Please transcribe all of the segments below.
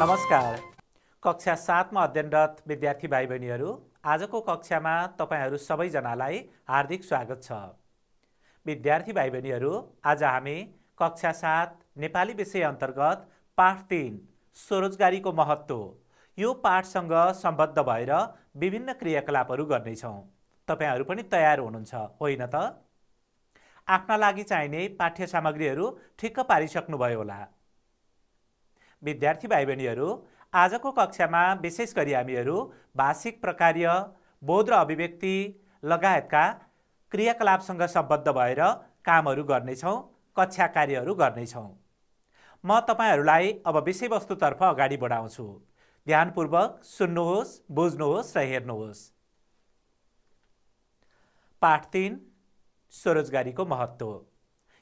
नमस्कार। कक्षा 7 मा अध्ययनरत विद्यार्थी भाइ बहिनीहरू, आजको कक्षामा तपाईहरू सबैजनालाई हार्दिक स्वागत छ। विद्यार्थी भाइ बहिनीहरू, आज हामी कक्षा 7 नेपाली विषय अन्तर्गत पाठ 3 स्वरोजगारीको महत्त्व यो पाठसँग सम्बद्ध भएर विभिन्न क्रियाकलापहरू गर्नेछौँ। तपाईहरू पनि तयार हुनुहुन्छ होइन त? आफ्ना लागि चाहिने पाठ्य सामग्रीहरू ठिक्क पारिसक्नुभयो होला। विद्यार्थी भाइ बहिनीहरू, आजको कक्षामा विशेष गरी हामीहरू भाषिक प्रकार्य, बोध र अभिव्यक्ति लगायतका क्रियाकलापसँग सम्बद्ध भएर कामहरू गर्नेछौँ, कक्षा कार्यहरू गर्नेछौँ। म तपाईहरूलाई अब विषयवस्तुतर्फ अगाडि बढाउँछु। ध्यानपूर्वक सुन्नुहोस्, बुझ्नुहोस् र हेर्नुहोस्। पाठ 3 स्वरोजगारीको महत्त्व।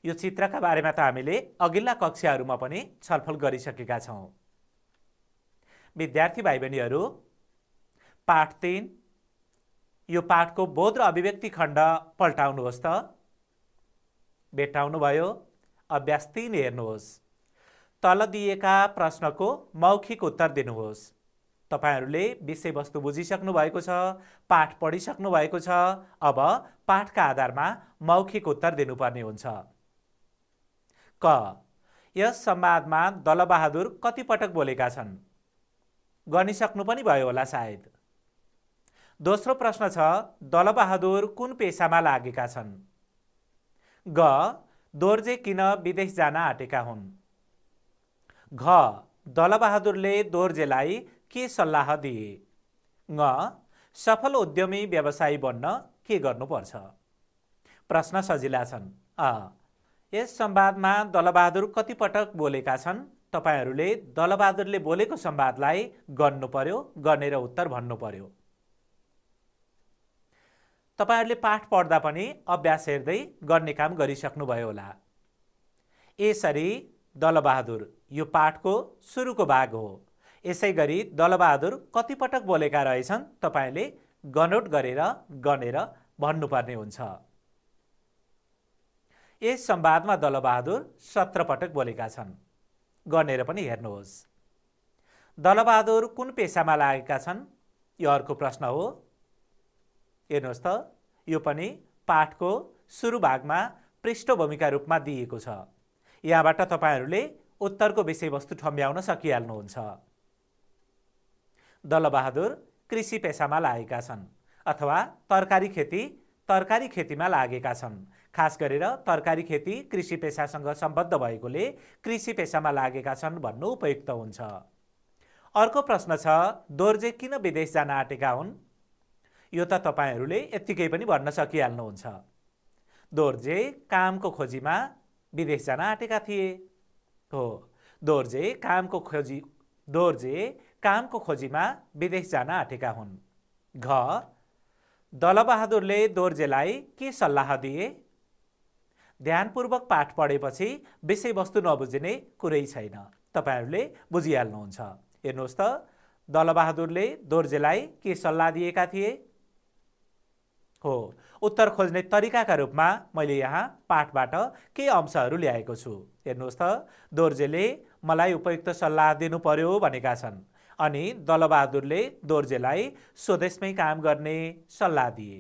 यो चित्रका बारेमा त हामीले अघिल्ला कक्षाहरूमा पनि छलफल गरिसकेका छौँ। विद्यार्थी भाइ बहिनीहरू, पाठ 3 यो पाठको बोध र अभिव्यक्ति खण्ड पल्टाउनुहोस् त। भेट्टाउनुभयो? अभ्यास 3 हेर्नुहोस्। तल दिएका प्रश्नको मौखिक उत्तर दिनुहोस्। तपाईहरूले विषयवस्तु बुझिसक्नु भएको छ, पाठ पढिसक्नु भएको छ। अब पाठका आधारमा मौखिक उत्तर दिनुपर्ने हुन्छ। क. यस संवादमा दलबहादुर कति पटक बोलेका छन्? गनिसक्नु पनि भयो होला सायद। दोस्रो प्रश्न छ, दलबहादुर कुन पेशामा लागेका छन्? ग. दोर्जे किन विदेश जान आँटेका हुन्? घ. दलबहादुरले दोर्जेलाई के सल्लाह दिए? ङ. सफल उद्यमी व्यवसायी बन्न के गर्नुपर्छ? प्रश्न सजिला छन्। यस संवादमा दलबहादुर कति पटक बोलेका छन्? तपाईहरूले दलबहादुरले बोलेको संवादलाई गन्नु पर्यो, गनेर उत्तर भन्नु पर्यो। तपाईहरूले पाठ पढ्दा पनि अभ्यास हेर्दै गर्ने काम गरिसक्नु भयो होला। यसरी दलबहादुर यो पाठको सुरुको भाग हो। यसै गरी दलबहादुर कति पटक बोलेका रहेछन् तपाईले गनोट गरेर गनेर भन्नुपर्ने हुन्छ। यस संवादमा दलबहादुर 17 पटक बोलेका छन्। गनेर पनि हेर्नुहोस्। दलबहादुर कुन पेशामा लागेका छन्? यो अर्को प्रश्न हो। हेर्नुहोस् त, यो पनि पाठको सुरु भागमा पृष्ठभूमिका रूपमा दिएको छ। यहाँबाट तपाईहरूले उत्तरको विषयवस्तु ठम्ब्याउन सकिहाल्नुहुन्छ। दलबहादुर कृषि पेशामा लागेका छन् अथवा तरकारी खेतीमा लागेका छन्। खास गरेर तरकारी खेती कृषि पेशासँग सम्बद्ध भएकोले कृषि पेशामा लागेका छन् भन्नु उपयुक्त हुन्छ। अर्को प्रश्न छ, दोर्जे किन विदेश जान आँटेका हुन्? यो त तपाईहरूले यत्तिकै पनि भन्न सकिहाल्नुहुन्छ। दोर्जे कामको खोजीमा विदेश जान आँटेका थिए। हो, दोर्जे कामको खोजीमा विदेश जान आँटेका हुन्। घ. दलबहादुरले दोर्जेलाई के सल्लाह दिए? ध्यानपूर्वक पाठ पढेपछि विषयवस्तु नबुझिने कुरै छैन। तपाईहरूले बुझिहाल्नुहुन्छ। हेर्नुहोस् त, दलबहादुरले दोर्जेलाई के सल्लाह दिएका थिए? हो, उत्तर खोज्ने तरिकाका रूपमा मैले यहाँ पाठबाट केही अंशहरू ल्याएको छु। हेर्नुहोस् त, दोर्जेले मलाई उपयुक्त सल्लाह दिनु पर्यो भनेका छन्। अनि दलबहादुरले दोर्जेलाई स्वदेशमै काम गर्ने सल्लाह दिए।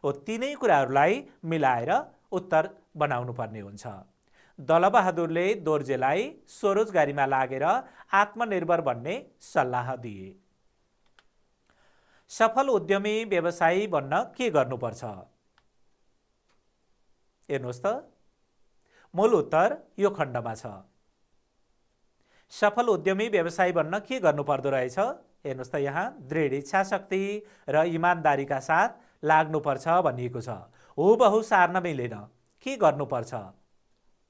हो, तीनै कुराहरूलाई मिलाएर उत्तर बनाउनु पर्ने हुन्छ। दलबहादुरले दोर्जेलाई स्वरोजगारीमा लागेर आत्मनिर्भर बन्ने सल्लाह दिए। सफल उद्यमी व्यवसायी बन्न के गर्नुपर्छ? हेर्नुहोस् त, मूल उत्तर यो खण्डमा छ। सफल उद्यमी व्यवसायी बन्न के गर्नुपर्दो रहेछ? हेर्नुहोस् त, यहाँ दृढ इच्छा शक्ति र इमान्दारीका साथ लाग्नुपर्छ भनिएको छ। हुबहु सार्न मिलेन। के गर्नुपर्छ?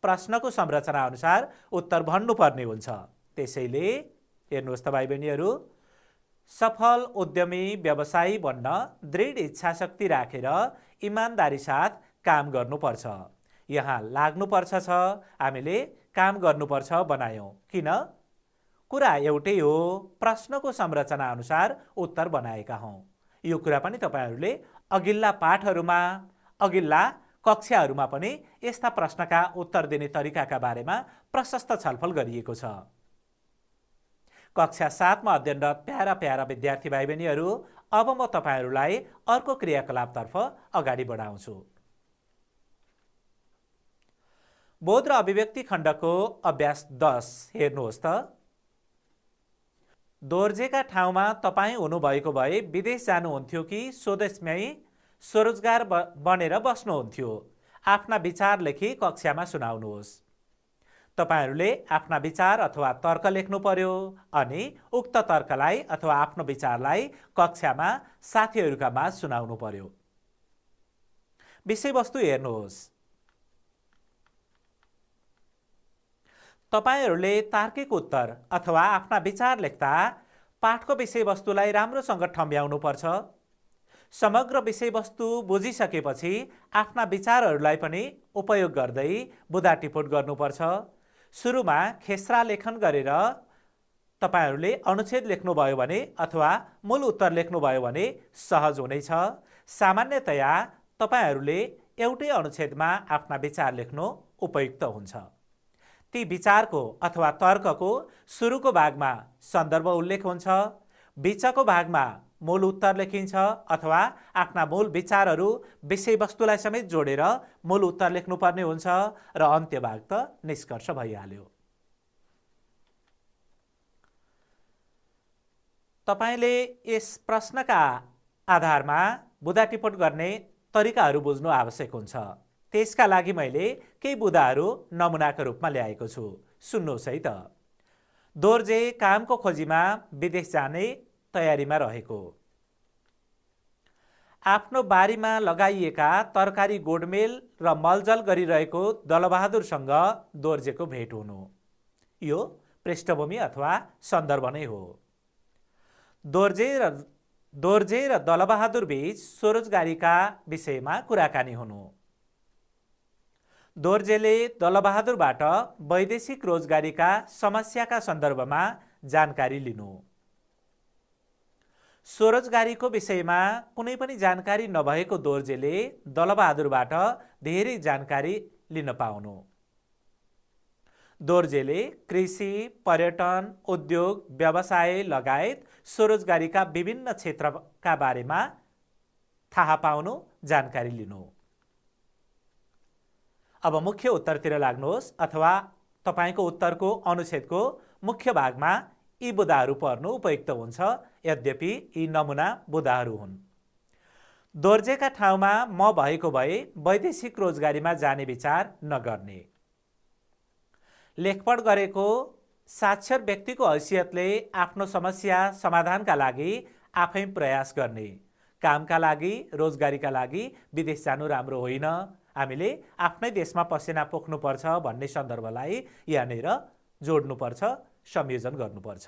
प्रश्नको संरचना अनुसार उत्तर भन्नुपर्ने हुन्छ। त्यसैले हेर्नुहोस् त भाइ बहिनीहरू, सफल उद्यमी व्यवसायी बन्न दृढ इच्छा शक्ति राखेर इमान्दारी साथ काम गर्नुपर्छ। यहाँ लाग्नुपर्छ छ, हामीले काम गर्नुपर्छ बनायौँ। किन? कुरा एउटै हो, प्रश्नको संरचना अनुसार उत्तर बनाएका हौँ। यो कुरा पनि तपाईहरूले अघिल्ला पाठहरूमा, अघिल्ला कक्षाहरूमा पनि यस्ता प्रश्नका उत्तर दिने तरिकाका बारेमा प्रशस्त छलफल गरिएको छ। कक्षा 7 मा अध्ययनरत प्यारा प्यारा विद्यार्थी भाइ बहिनीहरू, अब म तपाईहरूलाई अर्को क्रियाकलापतर्फ अगाडि बढाउँछु। बोध र अभिव्यक्ति खण्डको अभ्यास 10 हेर्नुहोस् त। दोर्जेका ठाउँमा तपाईँ हुनुभएको भए विदेश जानुहुन्थ्यो कि स्वदेशमै स्वरोजगार बनेर बस्नुहुन्थ्यो? आफ्ना विचार लेखी कक्षामा सुनाउनुहोस्। तपाईहरूले आफ्ना विचार अथवा तर्क लेख्नु पर्यो अनि उक्त तर्कलाई अथवा आफ्नो विचारलाई कक्षामा साथीहरूका माझ सुनाउनु पर्यो। विषयवस्तु हेर्नुहोस्। तपाईहरूले तार्किक उत्तर अथवा आफ्ना विचार लेख्दा पाठको विषयवस्तुलाई राम्रोसँग ठम्ब्याउनु पर्छ। समग्र विषयवस्तु बुझिसकेपछि आफ्ना विचारहरूलाई पनि उपयोग गर्दै बुदाटिपोट गर्नुपर्छ। सुरुमा खेसरा लेखन गरेर तपाईहरूले अनुच्छेद लेख्नुभयो भने अथवा मूल उत्तर लेख्नुभयो भने सहज हुनेछ। सामान्यतया तपाईहरूले एउटै अनुच्छेदमा आफ्ना विचार लेख्नु उपयुक्त हुन्छ। ती विचारको अथवा तर्कको सुरुको भागमा सन्दर्भ उल्लेख हुन्छ, बिचको भागमा मूल उत्तर लेखिन्छ अथवा आफ्ना मूल विचारहरू विषयवस्तुलाई समेत जोडेर मूल उत्तर लेख्नुपर्ने हुन्छ र अन्त्य भाग त निष्कर्ष भइहाल्यो। तपाईले यस प्रश्नका आधारमा बुदाटिपोट गर्ने तरिकाहरू बुझ्नु आवश्यक हुन्छ। त्यसका लागि मैले केही बुदाहरू नमुनाको रूपमा ल्याएको छु, सुन्नुहोस् है त। दोर्जे कामको खोजीमा विदेश जाने तयारीमा रहेको। आफ्नो बारीमा लगाइएका तरकारी गोडमेल र मलजल गरिरहेको दलबहादुरसँग दोर्जेको भेट हुनु। यो पृष्ठभूमि अथवा सन्दर्भ नै हो। दोर्जे र दलबहादुर बीच स्वरोजगारीका विषयमा कुराकानी हुनु। दोर्जेले दलबहादुरबाट वैदेशिक रोजगारीका समस्याका सन्दर्भमा जानकारी लिनु। स्वरोजगारीको विषयमा कुनै पनि जानकारी नभएको दोर्जेले दलबहादुरबाट धेरै जानकारी लिन पाउनु। दोर्जेले कृषि, पर्यटन, उद्योग, व्यवसाय लगायत स्वरोजगारीका विभिन्न क्षेत्रका बारेमा थाहा पाउनु, जानकारी लिनु। अब मुख्य उत्तरतिर लाग्नुहोस् अथवा तपाईको उत्तरको अनुच्छेदको मुख्य भागमा यी बुदाहरू पढ्नु उपयुक्त हुन्छ। यद्यपि यी नमुना बुदाहरू हुन्। दोर्जेका ठाउँमा म भएको भए वैदेशिक रोजगारीमा जाने विचार नगर्ने। लेखपढ गरेको साक्षर व्यक्तिको हैसियतले आफ्नो समस्या समाधानका लागि आफै प्रयास गर्ने। कामका लागि, रोजगारीका लागि विदेश जानु राम्रो होइन। हामीले आफ्नै देशमा पसिना पोख्नुपर्छ भन्ने सन्दर्भलाई यहाँनिर जोड्नुपर्छ, संयोजन गर्नुपर्छ।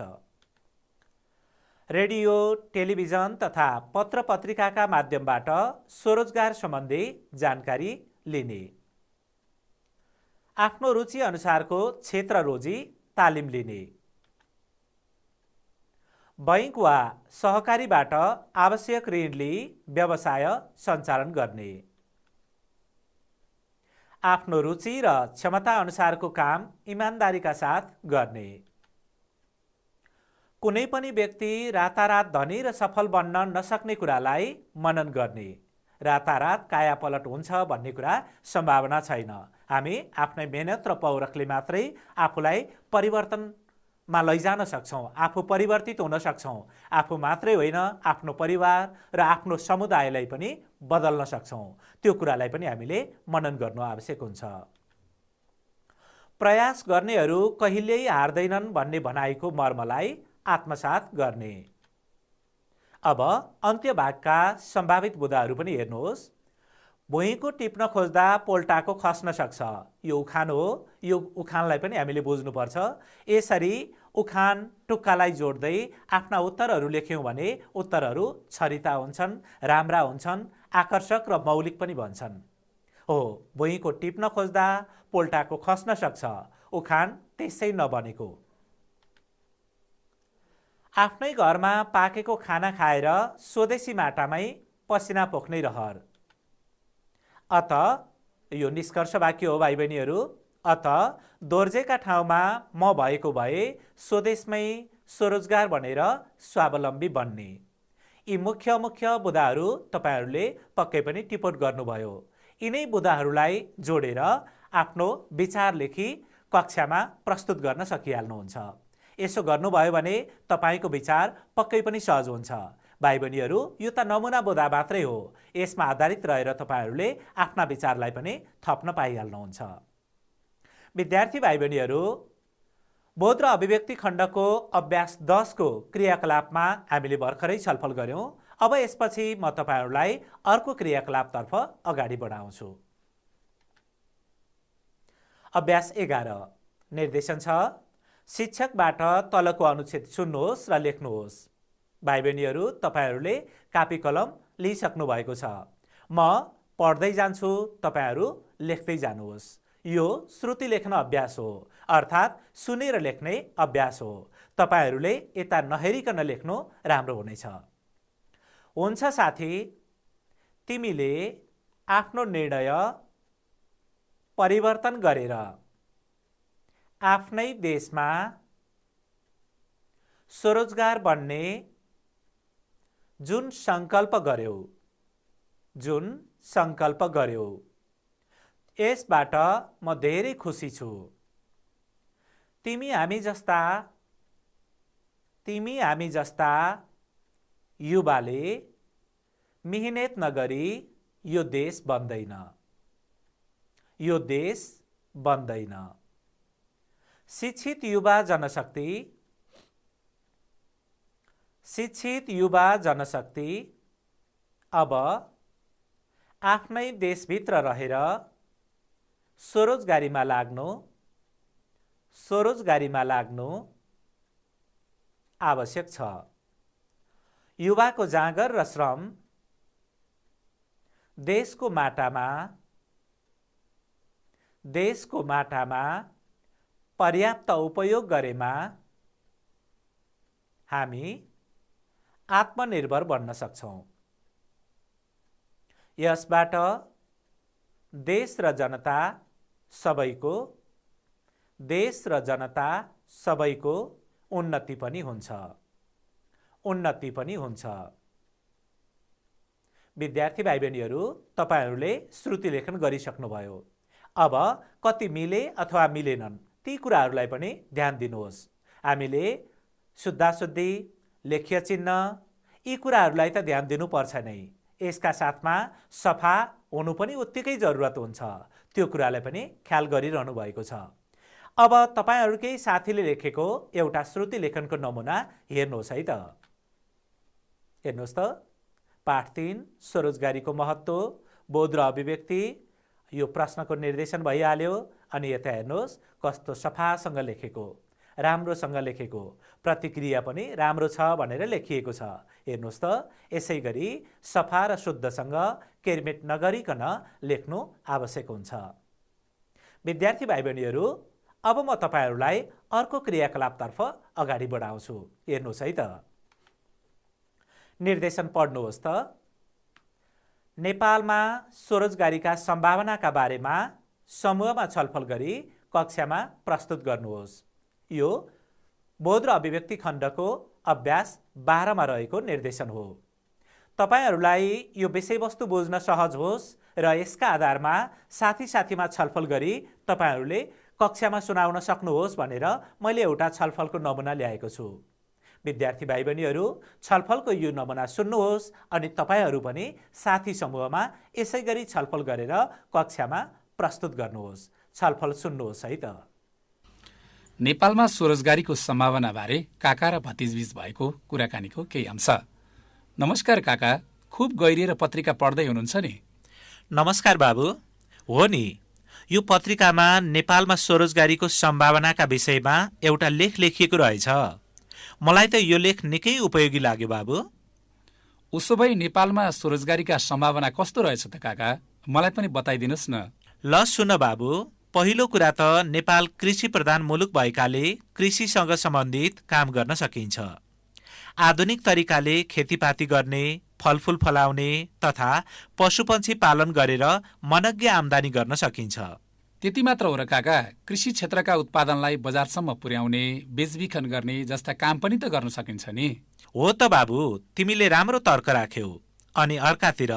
रेडियो, टेलिभिजन तथा पत्र पत्रिकाका माध्यमबाट स्वरोजगार सम्बन्धी जानकारी लिने। आफ्नो रुचि अनुसारको क्षेत्र रोजी तालिम लिने। बैंक वा सहकारीबाट आवश्यक ऋण लिई व्यवसाय सञ्चालन गर्ने। आफ्नो रुचि र क्षमता अनुसारको काम इमानदारीका साथ गर्ने। कुनै पनि व्यक्ति रातारात धनी र सफल बन्न नसक्ने कुरालाई मनन गर्ने। रातारात कायापलट हुन्छ भन्ने कुरा सम्भावना छैन। हामी आफ्नै मेहनत र पौरखले मात्रै आफूलाई परिवर्तनमा लैजान सक्छौँ, आफू परिवर्तित हुन सक्छौँ। आफू मात्रै होइन, आफ्नो परिवार र आफ्नो समुदायलाई पनि बदल्न सक्छौँ। त्यो कुरालाई पनि हामीले मनन गर्नु आवश्यक हुन्छ। प्रयास गर्नेहरू कहिल्यै हार्दैनन् भन्ने भनाइको मर्मलाई आत्मसात गर्ने। अब अन्त्य भागका सम्भावित बुदाहरू पनि हेर्नुहोस्। भुइँको टिप्न खोज्दा पोल्टाको खस्न सक्छ। यो उखान हो। यो उखानलाई पनि हामीले बुझ्नुपर्छ। यसरी उखान टुक्कालाई जोड्दै आफ्ना उत्तरहरू लेख्यौँ भने उत्तरहरू छरिता हुन्छन्, राम्रा हुन्छन्, आकर्षक र मौलिक पनि बन्छन्। हो, भुइँको टिप्न खोज्दा पोल्टाको खस्न सक्छ। उखान त्यसै नबनेको। आफ्नै घरमा पाकेको खाना खाएर स्वदेशी माटामै पसिना पोख्ने रहर। अत यो निष्कर्ष वाक्य हो भाइ बहिनीहरू। अत दोर्जेका ठाउँमा म भएको भए स्वदेशमै स्वरोजगार बनेर स्वावलम्बी बन्ने। यी मुख्य मुख्य बुदाहरू तपाईहरूले पक्कै पनि टिप्पण गर्नुभयो। यिनै बुदाहरूलाई जोडेर आफ्नो विचार लेखी कक्षामा प्रस्तुत गर्न सकिहाल्नुहुन्छ। यसो गर्नुभयो भने तपाईको विचार पक्कै पनि सहज हुन्छ। भाइ बहिनीहरू, यो त नमुना बुदा मात्रै हो। यसमा आधारित रहेर तपाईहरूले आफ्ना विचारलाई पनि थप्न पाइहाल्नुहुन्छ। विद्यार्थी भाइ बहिनीहरू, बोध र अभिव्यक्ति खण्डको अभ्यास 10 को क्रियाकलापमा हामीले भर्खरै छलफल गर्यौं। अब यसपछि म तपाईहरूलाई अर्को क्रियाकलापतर्फ अगाडि बढाउँछु। अभ्यास 11 निर्देशन छ, शिक्षकबाट तलको अनुच्छेद सुन्नुहोस् र लेख्नुहोस्। भाइ बहिनीहरू, तपाईहरूले कापी कलम लिइसक्नु भएको छ। म पढ्दै जान्छु, तपाईहरू लेख्दै जानुहोस्। यो श्रुति लेख्न अभ्यास हो, अर्थात् सुनेर लेख्ने अभ्यास हो। तपाईहरूले यता नहेरिकन लेख्नु राम्रो हुनेछ। हुन्छ साथी, तिमीले आफ्नो निर्णय परिवर्तन गरेर आफ्नै देशमा स्वरोजगार बन्ने जुन संकल्प गर्यौ, यसबाट म धेरै खुसी छु। तिमी हामी जस्ता युवाले मिहिनेत नगरी यो देश बन्दैन। शिक्षित युवा जनशक्ति अब आफ्नै देशभित्र रहेर स्वरोजगारीमा लाग्नु आवश्यक छ। युवाको जाँगर र श्रम देशको माटामा पर्याप्त उपयोग गरेमा हामी आत्मनिर्भर बन्न सक्छौं। यसबाट देश र जनता सबैको उन्नति पनि हुन्छ। विद्यार्थी भाइ बहिनीहरू, तपाईहरूले श्रुति लेखन गरिसक्नुभयो। अब कति मिले अथवा मिलेनन् ती कुराहरूलाई पनि ध्यान दिनुहोस्। हामीले शुद्धाशुद्धि, लेख्य चिन्ह यी कुराहरूलाई त ध्यान दिनुपर्छ नै। यसका साथमा सफा हुनु पनि उत्तिकै जरुरत हुन्छ। त्यो कुरालाई पनि ख्याल गरिरहनु भएको छ। अब तपाईहरूकै साथीले लेखेको एउटा श्रुति लेखनको नमुना हेर्नुहोस् है त। हेर्नुहोस् त, पाठ 3 स्वरोजगारीको महत्त्व, बोध र अभिव्यक्ति। यो प्रश्नको निर्देशन भइहाल्यो। अनि यता हेर्नुहोस् कस्तो सफासँग लेखेको, राम्रोसँग लेखेको, प्रतिक्रिया पनि राम्रो छ भनेर लेखिएको छ। हेर्नुहोस् त, यसै गरी सफा र शुद्धसँग केरमेट नगरिकन लेख्नु आवश्यक हुन्छ। विद्यार्थी भाइ बहिनीहरू, अब म तपाईहरूलाई अर्को क्रियाकलापतर्फ अगाडि बढाउँछु। हेर्नुहोस् है त। निर्देशन पढ्नुहोस् त। नेपालमा स्वरोजगारीका सम्भावनाका बारेमा समूहमा छलफल गरी कक्षामा प्रस्तुत गर्नुहोस्। यो बोध र अभिव्यक्ति खण्डको अभ्यास 12 मा रहेको निर्देशन हो। तपाईहरूलाई यो विषयवस्तु बुझ्न सहज होस् र यसका आधारमा साथीमा छलफल गरी तपाईहरूले कक्षामा सुनाउन सक्नुहोस् भनेर मैले एउटा छलफलको नमुना ल्याएको छु। विद्यार्थी भाइ बहिनीहरू, छलफलको यो नमुना सुन्नुहोस् अनि तपाईहरू पनि साथी समूहमा यसै गरी छलफल गरेर कक्षामा प्रस्तुत गर्नुहोस्। छलफल सुन्नुहोस् है त। नेपालमा स्वरोजगारीको सम्भावना बारे काका र भतिजबीच भएको कुराकानीको केही अंश। नमस्कार काका, खुब गहिरिएर पत्रिका पढ्दै हुनुहुन्छ नि? नमस्कार बाबु। हो नि, यो पत्रिकामा नेपालमा स्वरोजगारीको सम्भावनाका विषयमा एउटा लेख लेखिएको रहेछ। मलाई त यो लेख निकै उपयोगी लाग्यो बाबु। उसो भए नेपालमा स्वरोजगारीका सम्भावना कस्तो रहेछ त काका? मलाई पनि बताइदिनुस् न। ल सुन बाबु, पहिलो कुरा त नेपाल कृषि प्रधान मुलुक भएकाले कृषिसँग सम्बन्धित काम गर्न सकिन्छ। आधुनिक तरिकाले खेतीपाती गर्ने, फलफुल फलाउने तथा पशुपन्छी पालन गरेर मनग्गे आम्दानी गर्न सकिन्छ। त्यति मात्र हो र काका, कृषि क्षेत्रका उत्पादनलाई बजारसम्म पुर्याउने, बेचबिखन गर्ने जस्ता काम पनि त गर्न सकिन्छ नि। हो त बाबु, तिमीले राम्रो तर्क राख्यौ। अनि अर्कातिर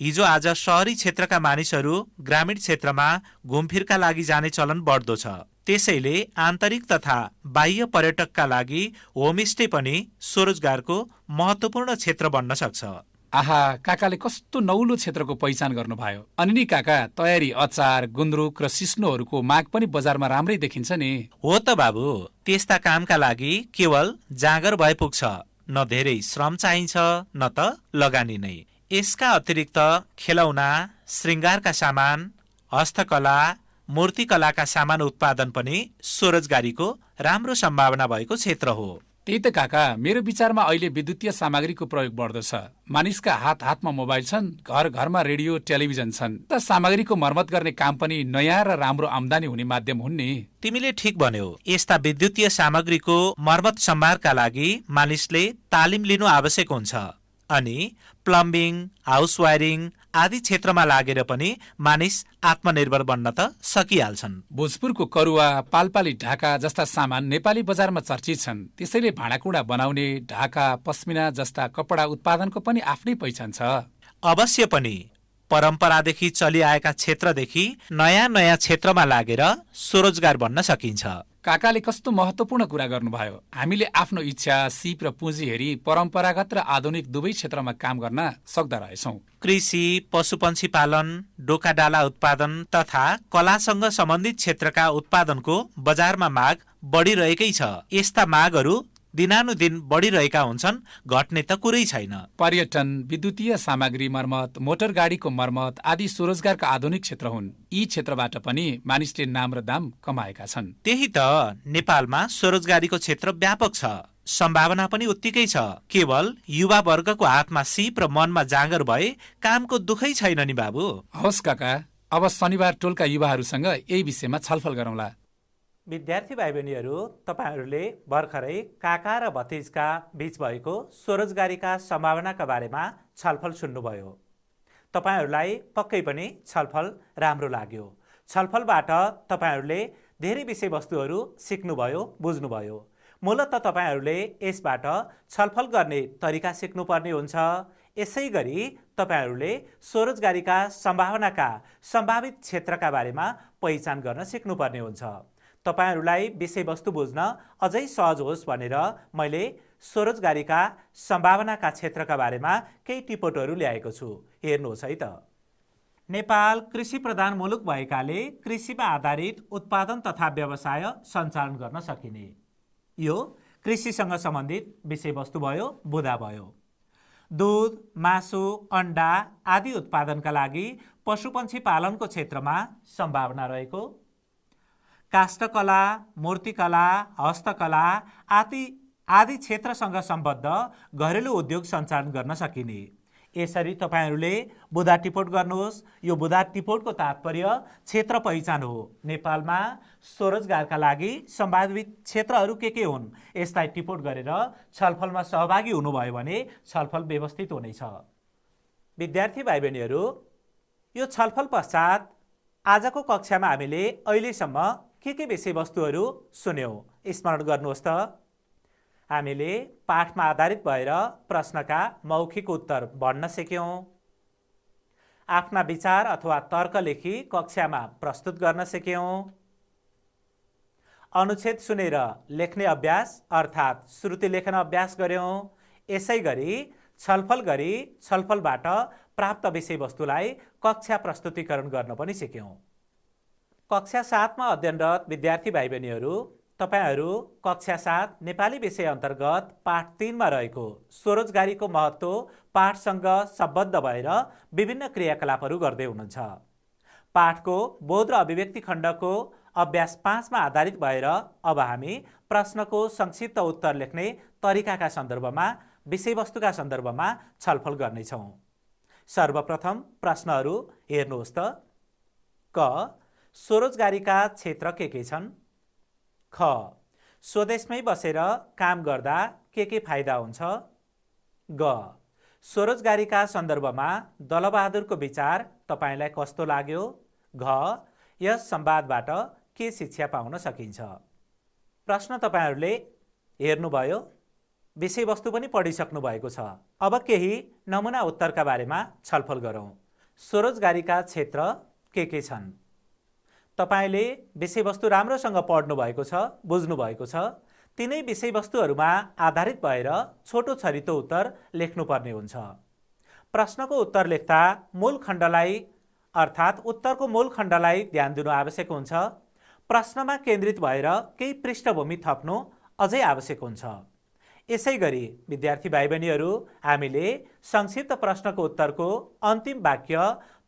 हिजो आज शहरी क्षेत्रका मानिसहरू ग्रामीण क्षेत्रमा घुमफिरका लागि जाने चलन बढ्दो छ। त्यसैले आन्तरिक तथा बाह्य पर्यटकका लागि होमस्टे पनि स्वरोजगारको महत्त्वपूर्ण क्षेत्र बन्न सक्छ। आहा, काकाले कस्तो नौलो क्षेत्रको पहिचान गर्नुभयो। अनि नि काका, तयारी अचार, गुन्द्रुक र सिस्नोहरूको माग पनि बजारमा राम्रै देखिन्छ नि। हो त बाबु, त्यस्ता कामका लागि केवल जाँगर भए पुग्छ। न धेरै श्रम चाहिन्छ न त लगानी नै। यसका अतिरिक्त खेलौना, श्रृङ्गारका सामान, हस्तकला, मूर्तिकलाका सामान उत्पादन पनि स्वरोजगारीको राम्रो सम्भावना भएको क्षेत्र हो। त्यही त काका, मेरो विचारमा अहिले विद्युतीय सामग्रीको प्रयोग बढ्दो छ। मानिसका हात हातमा मोबाइल छन्, घर घरमा रेडियो टेलिभिजन छन्। त सामग्रीको मर्मत गर्ने काम पनि नयाँ र राम्रो आम्दानी हुने माध्यम हुन् नि। तिमीले ठिक भन्यौ। यस्ता विद्युतीय सामग्रीको मर्मत सम्भारका लागि मानिसले तालिम लिनु आवश्यक हुन्छ। अनि प्लम्बिङ, हाउस वायरिङ आदि क्षेत्रमा लागेर पनि मानिस आत्मनिर्भर बन्न त सकिहाल्छन्। भोजपुरको करुवा, पालपाली ढाका जस्ता सामान नेपाली बजारमा चर्चित छन्। त्यसैले भाँडाकुँडा बनाउने, ढाका, पस्मिना जस्ता कपडा उत्पादनको पनि आफ्नै पहिचान छ। अवश्य पनि। परम्परादेखि चलिआएका क्षेत्रदेखि नयाँ नयाँ क्षेत्रमा लागेर स्वरोजगार बन्न सकिन्छ। काकाले कस्तो महत्त्वपूर्ण कुरा गर्नुभयो। हामीले आफ्नो इच्छा, सिप र पुँजी हेरी परम्परागत र आधुनिक दुवै क्षेत्रमा काम गर्न सक्दा रहेछौँ। कृषि, पशुपन्छी पालन, डोकाडाला उत्पादन तथा कलासँग सम्बन्धित क्षेत्रका उत्पादनको बजारमा माग बढिरहेकै छ। यस्ता मागहरू दिनानुदिन बढिरहेका हुन्छन्, घट्ने त कुरै छैन। पर्यटन, विद्युतीय सामग्री मर्मत, मोटर गाडीको मर्मत आदि स्वरोजगारका आधुनिक क्षेत्र हुन्। यी क्षेत्रबाट पनि मानिसले नाम र दाम कमाएका छन्। त्यही त, नेपालमा स्वरोजगारीको क्षेत्र व्यापक छ। सम्भावना पनि उत्तिकै छ। केवल युवा वर्गको हातमा सिप र मनमा जाँगर भए कामको दुखै छैन नि बाबु। हवस् काका, अब शनिबार टोलका युवाहरूसँग यही विषयमा छलफल गरौँला। विद्यार्थी भाइ बहिनीहरू, तपाईहरूले भर्खरै काका र भतिजका बीच भएको स्वरोजगारीका सम्भावनाका बारेमा छलफल सुन्नुभयो। तपाईहरूलाई पक्कै पनि छलफल राम्रो लाग्यो। छलफलबाट तपाईँहरूले धेरै विषयवस्तुहरू सिक्नुभयो, बुझ्नुभयो। मूलत तपाईँहरूले यसबाट छलफल गर्ने तरिका सिक्नुपर्ने हुन्छ। यसै गरी तपाईँहरूले स्वरोजगारीका सम्भावनाका सम्भावित क्षेत्रका बारेमा पहिचान गर्न सिक्नुपर्ने हुन्छ। तपाईहरूलाई विषयवस्तु बुझ्न अझै सहज होस् भनेर मैले स्वरोजगारीका सम्भावनाका क्षेत्रका बारेमा केही टिपोटहरू ल्याएको छु। हेर्नुहोस् है त। नेपाल कृषि प्रधान मुलुक भएकाले कृषिमा आधारित उत्पादन तथा व्यवसाय सञ्चालन गर्न सकिने। यो कृषिसँग सम्बन्धित विषयवस्तु भयो, बुँदा भयो। दुध, मासु, अन्डा आदि उत्पादनका लागि पशुपन्छी पालनको क्षेत्रमा सम्भावना रहेको। काष्ठकला, मूर्तिकला, हस्तकला आदि क्षेत्रसँग सम्बद्ध घरेलु उद्योग सञ्चालन गर्न सकिने। यसरी तपाईँहरूले बुँदा टिपोट गर्नुहोस्। यो बुँदा टिपोटको तात्पर्य क्षेत्र पहिचान हो। नेपालमा स्वरोजगारका लागि सम्भावित क्षेत्रहरू के हुन्, यसलाई टिपोट गरेर छलफलमा सहभागी हुनुभयो भने छलफल व्यवस्थित हुनेछ। विद्यार्थी भाइ बहिनीहरू, यो छलफल पश्चात आजको कक्षामा हामीले अहिलेसम्म के विषयवस्तुहरू सुन्यौँ स्मरण गर्नुहोस् त। हामीले पाठमा आधारित भएर प्रश्नका मौखिक उत्तर भन्न सिक्यौँ। आफ्ना विचार अथवा तर्क लेखी कक्षामा प्रस्तुत गर्न सिक्यौँ। अनुच्छेद सुनेर लेख्ने अभ्यास अर्थात् श्रुति लेखन अभ्यास गऱ्यौँ। यसै गरी छलफल गरी छलफलबाट प्राप्त विषयवस्तुलाई कक्षा प्रस्तुतिकरण गर्न पनि सिक्यौँ। कक्षा 7 मा अध्ययनरत विद्यार्थी भाइ बहिनीहरू, तपाईहरू कक्षा 7 नेपाली विषय अन्तर्गत पाठ 3 मा रहेको स्वरोजगारीको महत्त्व पाठसँग सम्बद्ध भएर विभिन्न क्रियाकलापहरू गर्दै हुनुहुन्छ। पाठको बोध र अभिव्यक्ति खण्डको अभ्यास 5 मा आधारित भएर अब हामी प्रश्नको संक्षिप्त उत्तर लेख्ने तरिकाका सन्दर्भमा, विषयवस्तुका सन्दर्भमा छलफल गर्नेछौँ। सर्वप्रथम प्रश्नहरू हेर्नुहोस् त। क, स्वरोजगारीका क्षेत्र के छन्? ख, स्वदेशमै बसेर काम गर्दा के फाइदा हुन्छ? ग, स्वरोजगारीका सन्दर्भमा दलबहादुरको विचार तपाईलाई कस्तो लाग्यो? घ, यस संवादबाट के शिक्षा पाउन सकिन्छ? प्रश्न तपाईहरूले हेर्नुभयो, विषयवस्तु पनि पढिसक्नु भएको छ। अब केही नमुना उत्तरका बारेमा छलफल गरौँ। स्वरोजगारीका क्षेत्र के छन्? तपाईले विषयवस्तु राम्रोसँग पढ्नु भएको छ, बुझ्नु भएको छ। तिनै विषयवस्तुहरूमा आधारित भएर छोटो छरितो उत्तर लेख्नुपर्ने हुन्छ। प्रश्नको उत्तर लेख्दा मूल खण्डलाई अर्थात् उत्तरको मूल खण्डलाई ध्यान दिनु आवश्यक हुन्छ। प्रश्नमा केन्द्रित भएर केही पृष्ठभूमि थप्नु अझै आवश्यक हुन्छ। यसैगरी विद्यार्थी भाइ बहिनीहरू, हामीले संक्षिप्त प्रश्नको उत्तरको अन्तिम वाक्य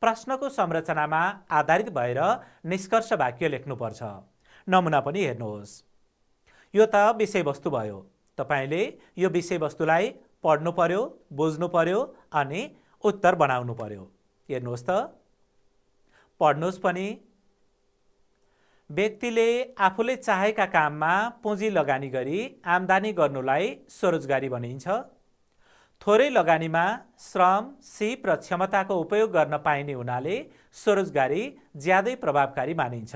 प्रश्नको संरचनामा आधारित भएर निष्कर्ष वाक्य लेख्नुपर्छ। नमुना पनि हेर्नुहोस्। यो त विषयवस्तु भयो। तपाईले यो विषयवस्तुलाई पढ्नु पर्यो, बुझ्नु पर्यो अनि उत्तर बनाउनु पर्यो। हेर्नुहोस् त, पढ्नुहोस् पनि। व्यक्तिले आफूले चाहेका काममा पुँजी लगानी गरी आम्दानी गर्नुलाई स्वरोजगारी भनिन्छ। थोरै लगानीमा श्रम, सिप र क्षमताको उपयोग गर्न पाइने हुनाले स्वरोजगारी ज्यादै प्रभावकारी मानिन्छ।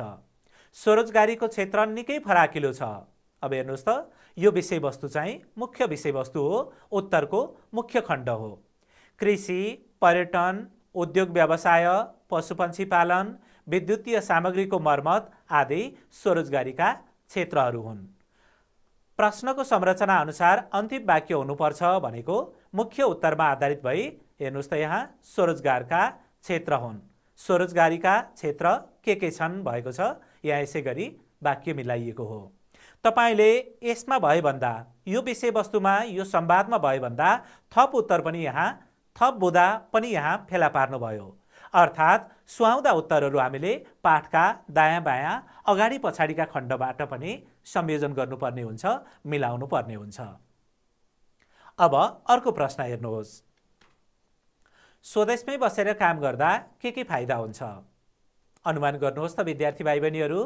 स्वरोजगारीको क्षेत्र निकै फराकिलो छ। अब हेर्नुहोस् त, यो विषयवस्तु चाहिँ मुख्य विषयवस्तु हो, उत्तरको मुख्य खण्ड हो। कृषि, पर्यटन, उद्योग व्यवसाय, पशुपक्षी पालन, विद्युतीय सामग्रीको मर्मत आदि स्वरोजगारीका क्षेत्रहरू हुन्। प्रश्नको संरचना अनुसार अन्तिम वाक्य हुनुपर्छ भनेको मुख्य उत्तरमा आधारित भई हेर्नुहोस् त, यहाँ स्वरोजगारका क्षेत्र हुन्। स्वरोजगारीका क्षेत्र के छन् भएको छ। यहाँ यसै गरी वाक्य मिलाइएको हो। तपाईले यसमा भयो भन्दा, यो विषयवस्तुमा, यो संवादमा भयो भन्दा थप उत्तर पनि यहाँ, थप बुँदा पनि यहाँ फेला पार्नुभयो। अर्थात् सुहाउँदा उत्तरहरू हामीले पाठका दायाँ बायाँ अगाडि पछाडिका खण्डबाट पनि संयोजन गर्नुपर्ने हुन्छ, मिलाउनु पर्ने हुन्छ। अब अर्को प्रश्न हेर्नुहोस्। स्वदेशमै बसेर काम गर्दा के फाइदा हुन्छ? अनुमान गर्नुहोस् त विद्यार्थी भाइ बहिनीहरू।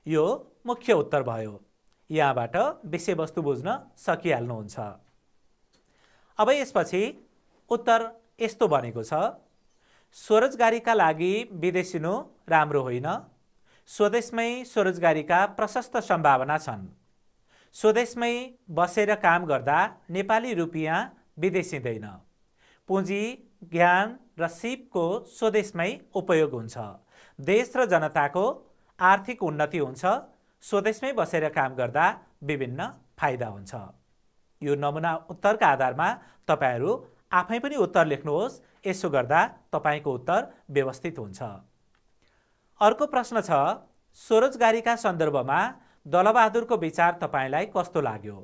यो मुख्य उत्तर भयो। यहाँबाट विषयवस्तु बुझ्न सकिहाल्नुहुन्छ। अब यसपछि उत्तर यस्तो बनेको छ। स्वरोजगारीका लागि विदेशिनु राम्रो होइन। स्वदेशमै स्वरोजगारीका प्रशस्त सम्भावना छन्। स्वदेशमै बसेर काम गर्दा नेपाली रुपियाँ विदेशिँदैन। पुँजी, ज्ञान र सिपको स्वदेशमै उपयोग हुन्छ। देश र जनताको आर्थिक उन्नति हुन्छ। स्वदेशमै बसेर काम गर्दा विभिन्न फाइदा हुन्छ। यो नमुना उत्तरका आधारमा तपाईहरू आफै पनि उत्तर लेख्नुहोस्। यसो गर्दा तपाईको उत्तर व्यवस्थित हुन्छ। अर्को प्रश्न छ, स्वरोजगारीका सन्दर्भमा दलबहादुरको विचार तपाईलाई कस्तो लाग्यो?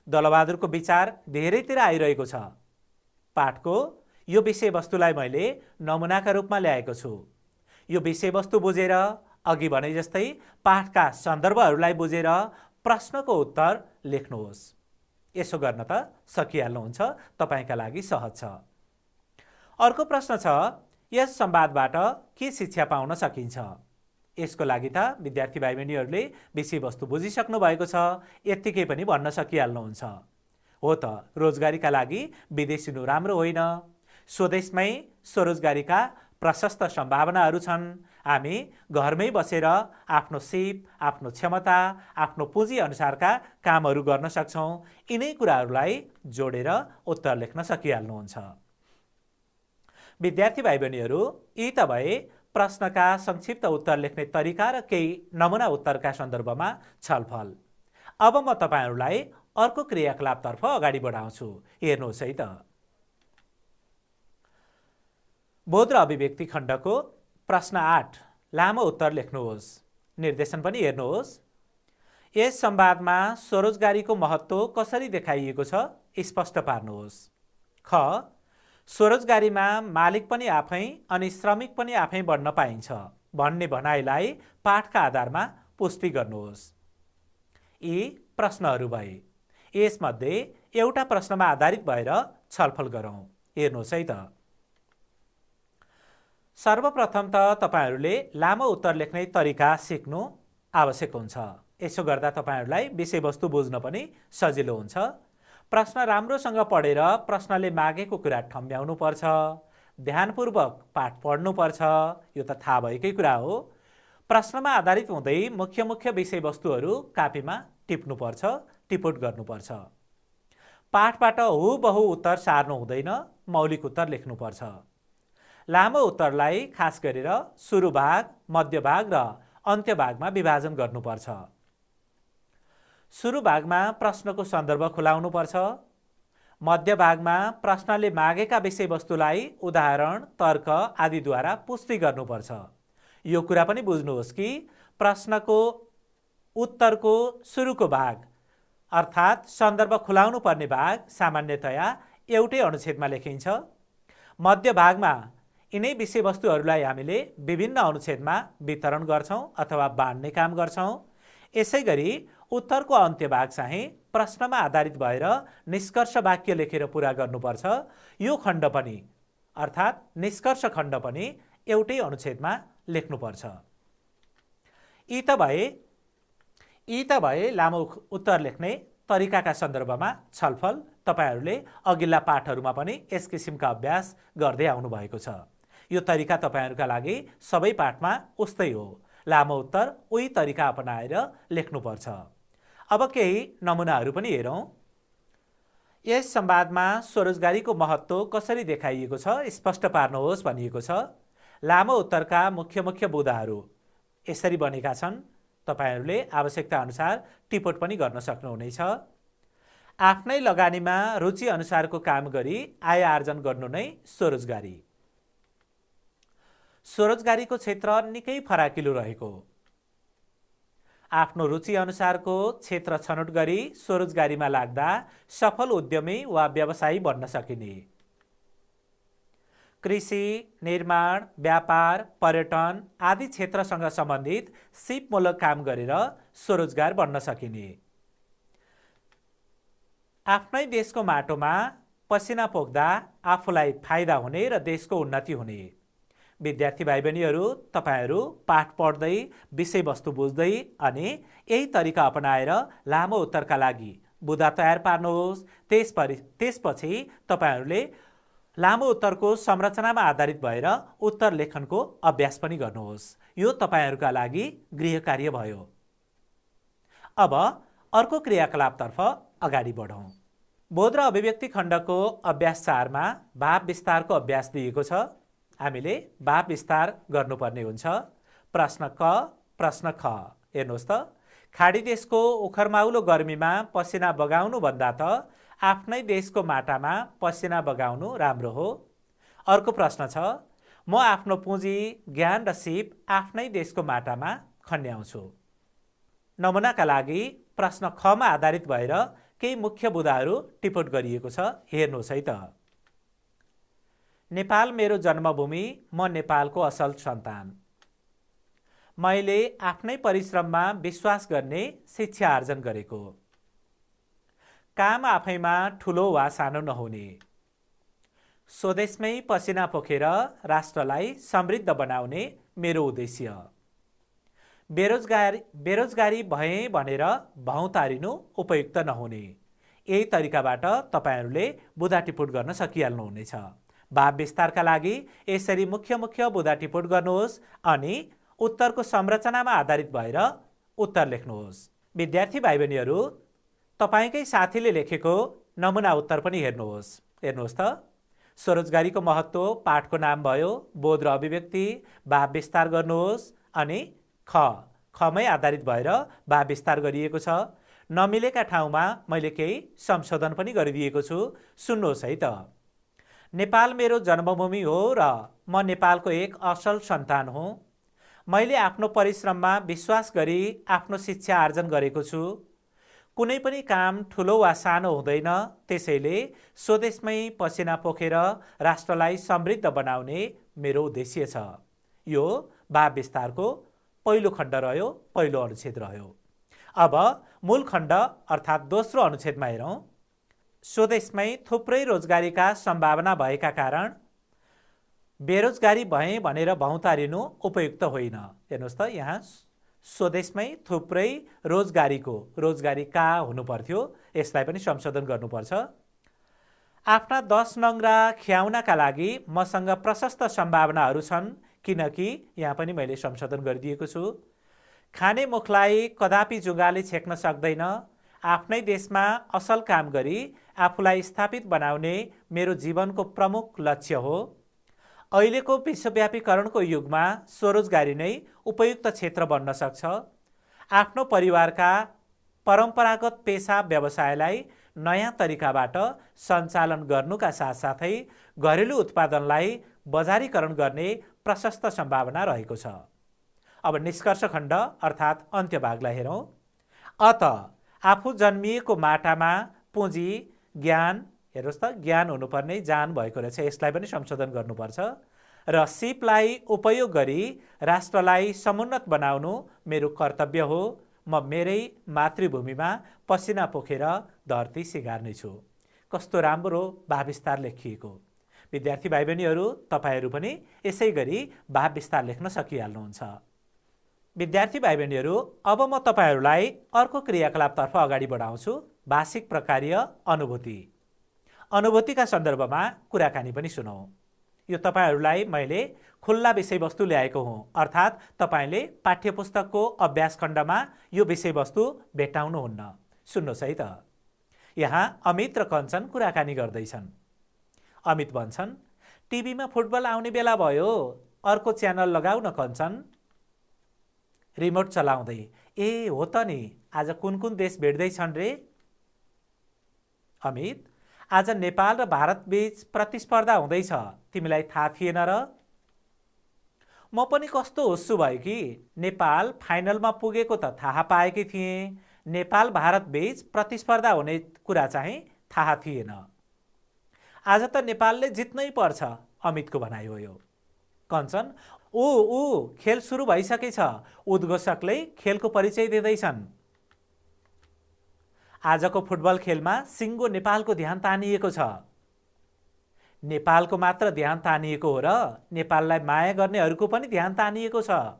दलबहादुरको विचार धेरैतिर आइरहेको छ। पाठको यो विषयवस्तुलाई मैले नमुनाका रूपमा ल्याएको छु। यो विषयवस्तु बुझेर, अघि भने जस्तै पाठका सन्दर्भहरूलाई बुझेर प्रश्नको उत्तर लेख्नुहोस्। यसो गर्न त सकिहाल्नुहुन्छ, तपाईका लागि सहज छ। अर्को प्रश्न छ, यस संवादबाट के शिक्षा पाउन सकिन्छ? यसको लागि त विद्यार्थी भाइ बहिनीहरूले विषयवस्तु बुझिसक्नु भएको छ, यत्तिकै पनि भन्न सकिहाल्नुहुन्छ। हो त, रोजगारीका लागि विदेशिनु राम्रो होइन। स्वदेशमै स्वरोजगारीका प्रशस्त सम्भावनाहरू छन्। हामी घरमै बसेर आफ्नो सिप, आफ्नो क्षमता, आफ्नो पुँजी अनुसारका कामहरू गर्न सक्छौँ। यिनै कुराहरूलाई जोडेर उत्तर लेख्न सकिहाल्नुहुन्छ। विद्यार्थी भाइ बहिनीहरू, यी त भए प्रश्नका संक्षिप्त उत्तर लेख्ने तरिका र केही नमुना उत्तरका सन्दर्भमा छलफल। अब म तपाईहरूलाई अर्को क्रियाकलापतर्फ अगाडि बढाउँछु। हेर्नुहोस् है त। बोध र अभिव्यक्ति खण्डको प्रश्न 8 लामो उत्तर लेख्नुहोस्। निर्देशन पनि हेर्नुहोस्। यस संवादमा स्वरोजगारीको महत्त्व कसरी देखाइएको छ स्पष्ट पार्नुहोस्। ख, स्वरोजगारीमा मालिक पनि आफै अनि श्रमिक पनि आफै बन्न पाइन्छ भन्ने भनाइलाई पाठका आधारमा पुष्टि गर्नुहोस्। यी प्रश्नहरू भए। यसमध्ये एउटा प्रश्नमा आधारित भएर छलफल गरौँ। हेर्नुहोस् है त। सर्वप्रथम त तपाईहरूले लामो उत्तर लेख्ने तरिका सिक्नु आवश्यक हुन्छ। यसो गर्दा तपाईहरूलाई विषयवस्तु बुझ्न पनि सजिलो हुन्छ। प्रश्न राम्रोसँग पढेर प्रश्नले मागेको कुरा ठम्ब्याउनु पर्छ। ध्यानपूर्वक पाठ पढ्नुपर्छ, यो त थाहा भएकै कुरा हो। प्रश्नमा आधारित हुँदै मुख्य मुख्य विषयवस्तुहरू कापीमा टिप्नुपर्छ, टिपोट गर्नुपर्छ। पाठबाट हुबहु उत्तर सार्नु हुँदैन, मौलिक उत्तर लेख्नुपर्छ। लामो उत्तरलाई खास गरेर सुरु भाग, मध्य भाग र अन्त्य भागमा विभाजन गर्नुपर्छ। सुरु भागमा प्रश्नको सन्दर्भ खुलाउनुपर्छ। मध्य भागमा प्रश्नले मागेका विषयवस्तुलाई उदाहरण, तर्क आदिद्वारा पुष्टि गर्नुपर्छ। यो कुरा पनि बुझ्नुहोस् कि प्रश्नको उत्तरको सुरुको भाग अर्थात् सन्दर्भ खुलाउनु पर्ने भाग सामान्यतया एउटै अनुच्छेदमा लेखिन्छ। मध्य भागमा यिनै विषयवस्तुहरूलाई हामीले विभिन्न अनुच्छेदमा वितरण गर्छौँ अथवा बाँड्ने काम गर्छौँ। यसै गरी उत्तरको अन्त्य भाग चाहिँ प्रश्नमा आधारित भएर निष्कर्ष वाक्य लेखेर पुरा गर्नुपर्छ। यो खण्ड पनि अर्थात् निष्कर्ष खण्ड पनि एउटै अनुच्छेदमा लेख्नुपर्छ। यी त भए लामो उत्तर लेख्ने तरिकाका सन्दर्भमा छलफल। तपाईहरूले अघिल्ला पाठहरूमा पनि यस किसिमका अभ्यास गर्दै आउनु भएको छ। यो तरिका तपाईहरूका लागि सबै पाठमा उस्तै हो। लामो उत्तर उही तरिका अपनाएर लेख्नुपर्छ। अब केही नमुनाहरू पनि हेरौँ। यस संवादमा स्वरोजगारीको महत्त्व कसरी देखाइएको छ स्पष्ट पार्नुहोस् भनिएको छ। लामो उत्तरका मुख्य मुख्य बुँदाहरू यसरी बनेका छन्। तपाईहरूले आवश्यकता अनुसार टिपोट पनि गर्न सक्नुहुनेछ। आफ्नै लगानीमा रुचि अनुसारको काम गरी आय आर्जन गर्नु नै स्वरोजगारी। स्वरोजगारीको क्षेत्र निकै फराकिलो रहेको। आफ्नो रुचि अनुसारको क्षेत्र छनौट गरी स्वरोजगारीमा लाग्दा सफल उद्यमी वा व्यवसायी बन्न सकिने। कृषि, निर्माण, व्यापार, पर्यटन आदि क्षेत्रसँग सम्बन्धित सिपमूलक काम गरेर स्वरोजगार बन्न सकिने। आफ्नै देशको माटोमा पसिना पोख्दा आफूलाई फाइदा हुने र देशको उन्नति हुने। विद्यार्थी भाइ बहिनीहरू, तपाईहरू पाठ पढ्दै विषयवस्तु बुझ्दै अनि यही तरिका अपनाएर लामो उत्तरका लागि बुँदा तयार पार्नुहोस्। त्यसपछि तपाईहरूले लामो उत्तरको संरचनामा आधारित भएर उत्तर लेखनको अभ्यास पनि गर्नुहोस्। यो तपाईहरूका लागि गृह कार्य भयो। अब अर्को क्रियाकलापतर्फ अगाडि बढौँ। बोध र अभिव्यक्ति खण्डको अभ्यास 4 मा भाव विस्तारको अभ्यास दिएको छ। हामीले भाव विस्तार गर्नुपर्ने हुन्छ। प्रश्न क, प्रश्न ख हेर्नुहोस् त। खाडी देशको उखरमाउलो गर्मीमा पसिना बगाउनु भन्दा त आफ्नै देशको माटामा पसिना बगाउनु राम्रो हो। अर्को प्रश्न छ, म आफ्नो पुँजी, ज्ञान र सिप आफ्नै देशको माटामा खन्याउँछु। नमुनाका लागि प्रश्न खमा आधारित भएर केही मुख्य बुँदाहरू टिपोट गरिएको छ। हेर्नुहोस् है त। नेपाल मेरो जन्मभूमि, म नेपालको असल सन्तान। मैले आफ्नै परिश्रममा विश्वास गर्ने शिक्षा आर्जन गरेको। काम आफैमा ठुलो वा सानो नहुने। स्वदेशमै पसिना पोखेर राष्ट्रलाई समृद्ध बनाउने मेरो उद्देश्य। बेरोजगारी भए भनेर भौतारिनु उपयुक्त नहुने। यही तरिकाबाट तपाईहरूले बुँदा टिपोट गर्न सकिहाल्नुहुनेछ। भाव विस्तारका लागि यसरी मुख्य मुख्य बुँदा टिपोट गर्नुहोस् अनि उत्तरको संरचनामा आधारित भएर उत्तर लेख्नुहोस्। विद्यार्थी भाइ बहिनीहरू, तपाईँकै साथीले लेखेको नमुना उत्तर पनि हेर्नुहोस्। हेर्नुहोस् त। स्वरोजगारीको महत्त्व पाठको नाम भयो। बोध र अभिव्यक्ति भाव विस्तार गर्नुहोस् अनि खमै आधारित भएर भाव विस्तार गरिएको छ। नमिलेका ठाउँमा मैले केही संशोधन पनि गरिदिएको छु। सुन्नुहोस् है त। नेपाल मेरो जन्मभूमि हो र म नेपालको एक असल सन्तान हुँ। मैले आफ्नो परिश्रममा विश्वास गरी आफ्नो शिक्षा आर्जन गरेको छु। कुनै पनि काम ठुलो वा सानो हुँदैन, त्यसैले स्वदेशमै पसिना पोखेर राष्ट्रलाई समृद्ध बनाउने मेरो उद्देश्य छ। यो भाव विस्तारको पहिलो खण्ड रह्यो, पहिलो अनुच्छेद रह्यो। अब मूल खण्ड अर्थात् दोस्रो अनुच्छेदमा हेरौँ। स्वदेशमै थुप्रै रोजगारीका सम्भावना भएका कारण बेरोजगारी भए भनेर भौतारिनु उपयुक्त होइन। हेर्नुहोस् त, यहाँ स्वदेशमै थुप्रै रोजगारीका हुनु पर्थ्यो। यसलाई पनि संशोधन गर्नुपर्छ। आफ्ना 10 नङ्ग्रा ख्याउनका लागि मसँग प्रशस्त सम्भावनाहरू छन्, किनकि यहाँ पनि मैले संशोधन गरिदिएको छु। खाने मुखलाई कदापि जुगाले छेक्न सक्दैन। आफ्नै देशमा असल काम गरी आफूलाई स्थापित बनाउने मेरो जीवनको प्रमुख लक्ष्य हो। अहिलेको विश्वव्यापीकरणको युगमा स्वरोजगारी नै उपयुक्त क्षेत्र बन्न सक्छ। आफ्नो परिवारका परम्परागत पेसा व्यवसायलाई नयाँ तरिकाबाट सञ्चालन गर्नुका साथसाथै घरेलु उत्पादनलाई बजारीकरण गर्ने प्रशस्त सम्भावना रहेको छ। अब निष्कर्ष खण्ड अर्थात् अन्त्यभागलाई हेरौँ। अत आफू जन्मिएको माटामा पुँजी, ज्ञान, हेर्नुहोस् त ज्ञान हुनुपर्ने जान भएको रहेछ, यसलाई पनि संशोधन गर्नुपर्छ, र सिपलाई उपयोग गरी राष्ट्रलाई समुन्नत बनाउनु मेरो कर्तव्य हो। म मेरै मातृभूमिमा पसिना पोखेर धरती सिगार्नेछु। कस्तो राम्रो भाव विस्तार लेखिएको। विद्यार्थी भाइ बहिनीहरू, तपाईहरू पनि यसै गरी भाव विस्तार लेख्न सकिहाल्नुहुन्छ। विद्यार्थी भाइ बहिनीहरू, अब म तपाईहरूलाई अर्को क्रियाकलापतर्फ अगाडि बढाउँछु, भाषिक प्रकारीय अनुभूति। अनुभूतिका सन्दर्भमा कुराकानी पनि सुनौँ। यो तपाईहरूलाई मैले खुल्ला विषयवस्तु ल्याएको हुँ, अर्थात् तपाईँले पाठ्यपुस्तकको अभ्यास खण्डमा यो विषयवस्तु भेट्टाउनुहुन्न। सुन्नुहोस् है त। यहाँ अमित र कञ्चन कुराकानी गर्दैछन्। अमित भन्छन्, टिभीमा फुटबल आउने बेला भयो, अर्को च्यानल लगाऊ न कञ्चन। रिमोट चलाउँदै, ए हो त नि, आज कुन कुन देश भेट्दैछन् रे? अमित, आज नेपाल र भारत बीच प्रतिस्पर्धा हुँदैछ, तिमीलाई थाहा थिएन र? म पनि कस्तो हुस्सु भयो कि नेपाल फाइनलमा पुगेको त थाहा पाएकै थिएँ, नेपाल भारत बीच प्रतिस्पर्धा हुने कुरा चाहिँ थाहा थिएन। आज त नेपालले जित्नै पर्छ, अमितको भनाइ हो यो। कञ्चन, ऊ खेल सुरु भइसकेछ, उद्घोषकले खेलको परिचय दिँदैछन्। आजको फुटबल खेलमा सिङ्गो नेपालको ध्यान तानिएको छ। नेपालको मात्र ध्यान तानिएको हो र नेपाललाई माया गर्नेहरूको पनि ध्यान तानिएको छ।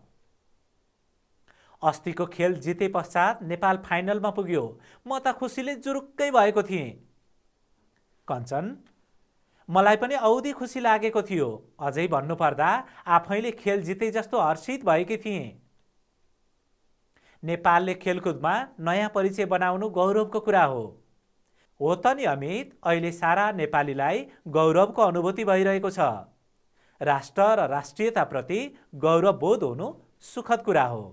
अस्तिको खेल जिते पश्चात नेपाल फाइनलमा पुग्यो, म त खुसीले जुरुक्कै भएको थिएँ। कञ्चन, मलाई पनि औधी खुसी लागेको थियो, अझै भन्नुपर्दा आफैले खेल जिते जस्तो हर्षित भएकी थिएँ। नेपालले खेलकुदमा नयाँ परिचय बनाउनु गौरवको कुरा हो त नि अमित। अहिले सारा नेपालीलाई गौरवको अनुभूति भइरहेको छ। राष्ट्र र राष्ट्रियताप्रति गौरवबोध हुनु सुखद कुरा हो।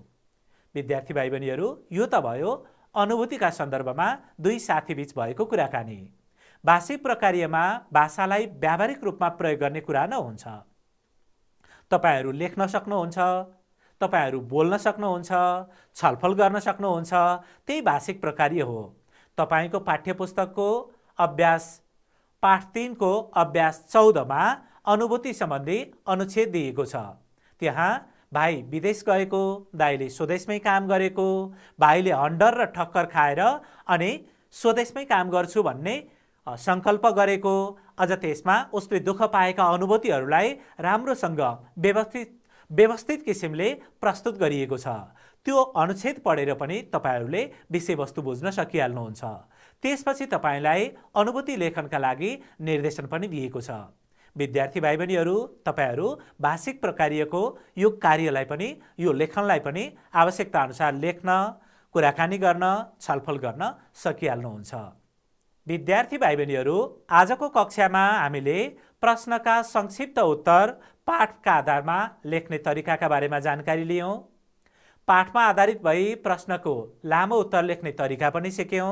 विद्यार्थी भाइ बहिनीहरू, यो त भयो अनुभूतिका सन्दर्भमा दुई साथीबीच भएको कुराकानी। भाषिक प्रकार्यमा भाषालाई व्यावहारिक रूपमा प्रयोग गर्ने कुरा नहुन्छ। तपाईहरू लेख्न सक्नुहुन्छ, तपाईहरू बोल्न सक्नुहुन्छ, छलफल गर्न सक्नुहुन्छ, त्यही भाषिक प्रकार्य हो। तपाईको पाठ्यपुस्तकको अभ्यास पाठ 3 को अभ्यास 14 मा अनुभूति सम्बन्धी अनुच्छेद दिएको छ। त्यहाँ भाइ विदेश गएको, दाइले स्वदेशमै काम गरेको, भाइले हन्डर र ठक्कर खाएर अनि स्वदेशमै काम गर्छु भन्ने संकल्प गरेको, अझ त्यसमा उसले दुःख पाएका अनुभूतिहरूलाई राम्रोसँग व्यवस्थित किसिमले प्रस्तुत गरिएको छ। त्यो अनुच्छेद पढेर पनि तपाईहरूले विषयवस्तु बुझ्न सकिहाल्नुहुन्छ। त्यसपछि तपाईलाई अनुभूति लेखनका लागि निर्देशन पनि दिएको छ। विद्यार्थी भाइ बहिनीहरू, तपाईहरू भाषिक प्रकार्यको यो कार्यलाई पनि, यो लेखनलाई पनि आवश्यकता अनुसार लेख्न, कुराकानी गर्न, छलफल गर्न सकिहाल्नुहुन्छ। विद्यार्थी भाइ बहिनीहरू, आजको कक्षामा हामीले प्रश्नका संक्षिप्त उत्तर पाठका आधारमा लेख्ने तरिकाका बारेमा जानकारी लियौँ। पाठमा आधारित भई प्रश्नको लामो उत्तर लेख्ने तरिका पनि सिक्यौँ।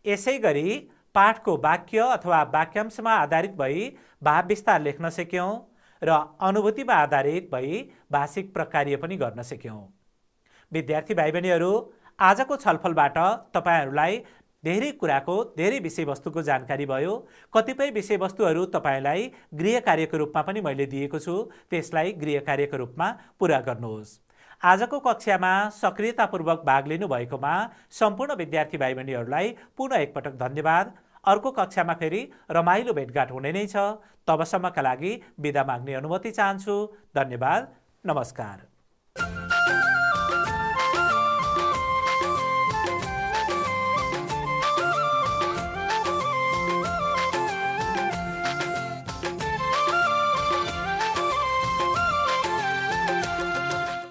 यसै गरी पाठको वाक्य अथवा वाक्यांशमा आधारित भई भाव विस्तार लेख्न सिक्यौँ र अनुभूतिमा आधारित भई भाषिक प्रकार्य पनि गर्न सिक्यौँ। विद्यार्थी भाइ बहिनीहरू, आजको छलफलबाट तपाईहरूलाई धेरै कुराको, धेरै विषयवस्तुको जानकारी भयो। कतिपय विषयवस्तुहरू तपाईलाई गृह कार्यको रूपमा पनि मैले दिएको छु, त्यसलाई गृह कार्यको रूपमा पुरा गर्नुहोस्। आजको कक्षामा सक्रियतापूर्वक भाग लिनुभएकोमा सम्पूर्ण विद्यार्थी भाइ बहिनीहरूलाई पुनः एकपटक धन्यवाद। अर्को कक्षामा फेरि रमाइलो भेटघाट हुने नै छ। तबसम्मका लागि बिदा माग्ने अनुमति चाहन्छु। धन्यवाद, नमस्कार।